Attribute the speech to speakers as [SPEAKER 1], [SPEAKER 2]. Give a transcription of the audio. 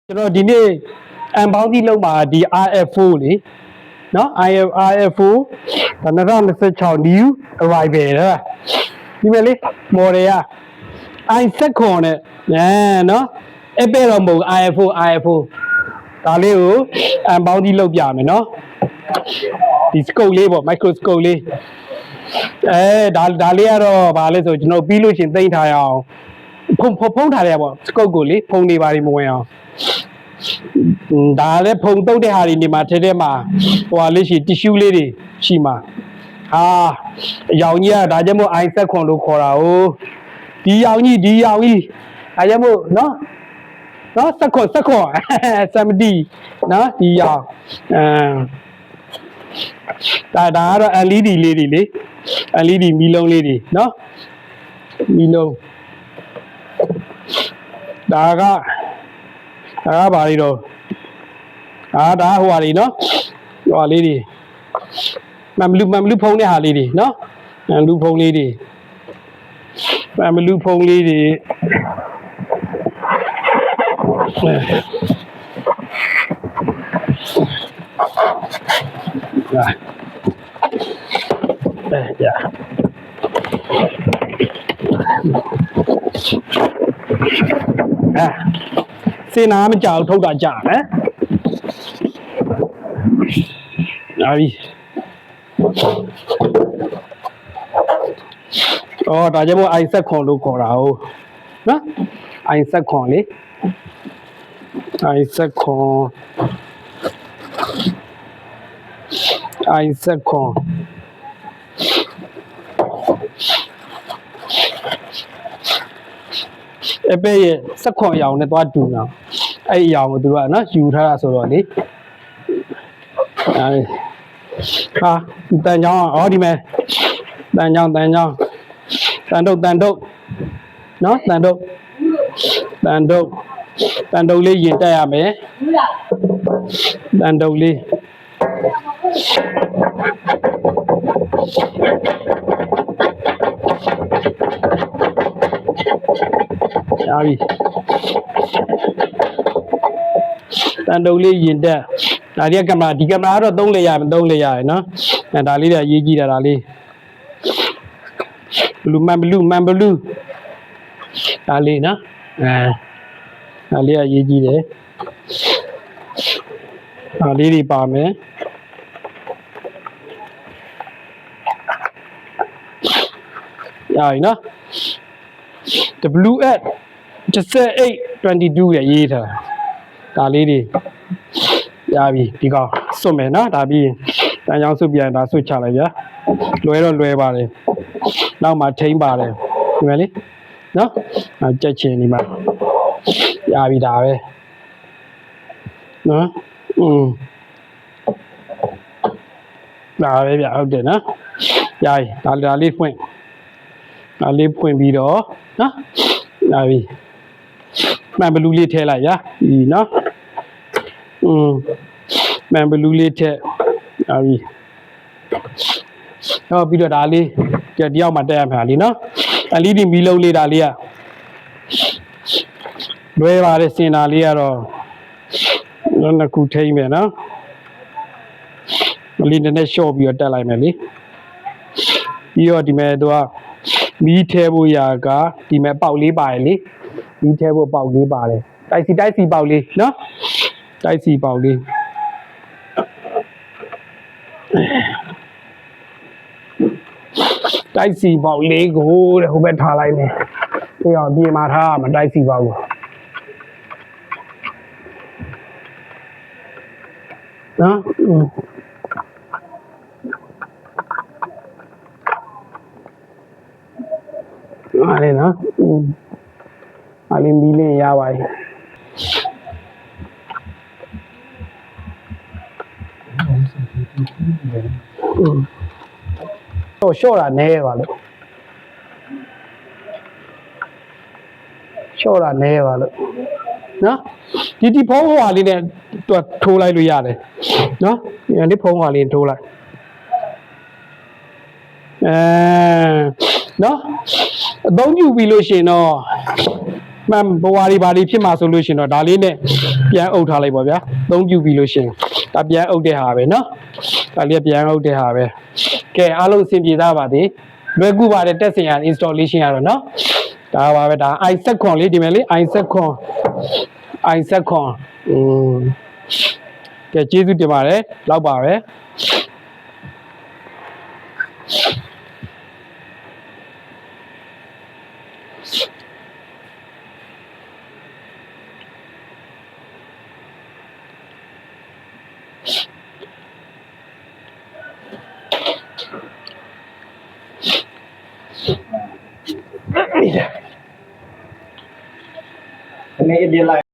[SPEAKER 1] ကျွန်တော်ဒီနေ့unboxing လုပ်မှာဒီ RF4 လေเนาะ RF4 2026 new arrival တဲ့ဒီမဲ့လေ model က i7 နဲ့เนาะ Apple တော့မဟုတ် RF4 ဒါလေးကို unboxing လုပ်ပြမယ်เนาะဒီ scope လေးပေါ့ microscope လေးဒါလေးကတော့ဗာလဲဆိုကျွန်တော်ပြီးလို့ရှင်သိမ်းထားရအောင်ဖုံးထားရပေါ့ scope ကိုလေဖုံးနေပါလိမ့်မဝင်အောင်ဒါလည်းဖုံတုတ်တဲ့ဟာတွေနေမှာထဲမှာဟိုဟာလေးရှိတီရှူးလေးတွေရှိမှာဟာအယောင်ကြီးကဒါကြောင့်မို့ i7 လို့ခေါ်တာ哦ဒီယောင်ကြီးဒါကြောင့်မို့နော်စက်ခွန်70နော်ဒီယောင်ဒါကတော့ LED လေးတွေလေ LED မီးလုံးလေးတွေနော်မီးလုံးဒါကဘာလေးတော့ဒါဟိုဟာလေးနော်ဟိုဟာလေးတွေမမ်လူဖုံးတဲ့ဟာလေးတွေနော်လူဖုံးလေးတွေမမ်လူဖုံးလေးတွေစေနာမကြောက်ထုတ်တာကြာမယ်လာပြီဒါကြောင့်မို့ i7 လို့ခေါ်တာဟုတ်နော် i7 လေ i7 Apple ရဲ့စက်ခွန်အရောင်နဲ့သွားတူတာအဲ့အရောင်ကိုသူတို့ကနော်ယူထားတာဆိုတော့လေဟာတန်ချောင်းဒီမဲ့တန်ချောင်းနော်တန်တုတ်လေးရင်တက်ရမယ်တန်တုတ်လေးရှားပြီတန်တုတ်လေးရင်တက်ဒါဒီကင်မရာကတော့3လေရမယ်နော်ဒါလေးတွေရေးကြည့်တာဒါလေးဘလူးဒါလေးနော်ဒါလေးရေးကြည့်တယ်ဒါလေးတွေပါမယ်ရပြီနော်WS 1822ရဲ့ရေးထားဒါလေးတွေရပြီဒီကောင်စွတ်မယ်နော်ဒါပြီးတန်ချောင်းစွတ်ပြန်ဒါစွတ်ချလိုက်ဗျာလွယ်ပါတယ်နောက်မှထိန်းပါတယ်ဒီမဲ့လေနော်ကြက်ချင်ဒီမှာရပြီဒါပဲနော်ဒါပဲဗျဟုတ်တယ်နော်ရပြီဒါလေးဖွင့်ပြီးတော့နော်ရပြီမှန်ဘလူးလေးထည့်လိုက်ရပြီနော်မှန်ဘလူးလေးထည့်ရပြီတော့ပြီးတော့ဒါလေးတယောက်မှတက်ရမှာလीနော်LED မီးလုံးလေးဒါလေးကလွယ်ပါတယ်စင်တာလေးကတော့နှစ်ခုထိမ့်မယ်နော်မလီနည်းရှော့ပြီးတော့တက်လိုက်မယ်လीပြီးတော့ဒီမဲ့သူကမီးထဲဖို့ရာကဒီမဲ့ပေါက်လေးပါတယ်လीမီးထဲဖို့ပေါက်လေးပါတယ်တိုက်စီပေါက်လေးနော်တိုက်စီပေါက်လေးတိုက်စီပေါက်လေးကိုတဲ့ဟိုဘက်ထားလိုက်မယ်ပြီးတော့ပြင်မာထားမှာတိုက်စီပေါက်ကိုနော်အားလေးနော်အားလေးမီးလေးရပါပြီရှော့တာနဲပါလို့နော်ဒီဖုံးဟွာလေးနဲ့ထိုးလိုက်လို့ရတယ်နော်ဒီဖုံးဟွာလေးထိုးလိုက်နော်အသုံးပြုပြီးလို့ရှင်တော့မှန်ဘဝတွေဘာတွေဖြစ်မှာဆိုလို့ရှင်တော့ဒါလေးနဲ့ ပြန်အုပ်ထားလိုက်ပါဗျာသုံးပြုပြီးလို့ရှိရင်ဒါပြန်အုပ်တဲ့ဟာပဲเนาะဒါလေးပြန်အုပ်တဲ့ဟာပဲကဲအားလုံးအဆင်ပြေသားပါသေးလွယ်ကူပါတယ်တက်စင်ရ installation ရတော့เนาะဒါပါပဲဒါ i7 လေးဒီမဲ့လေး i7 ကဲကျေးဇူးတင်ပါတယ်လောက်ပါပဲ
[SPEAKER 2] အနေအပြလိုက်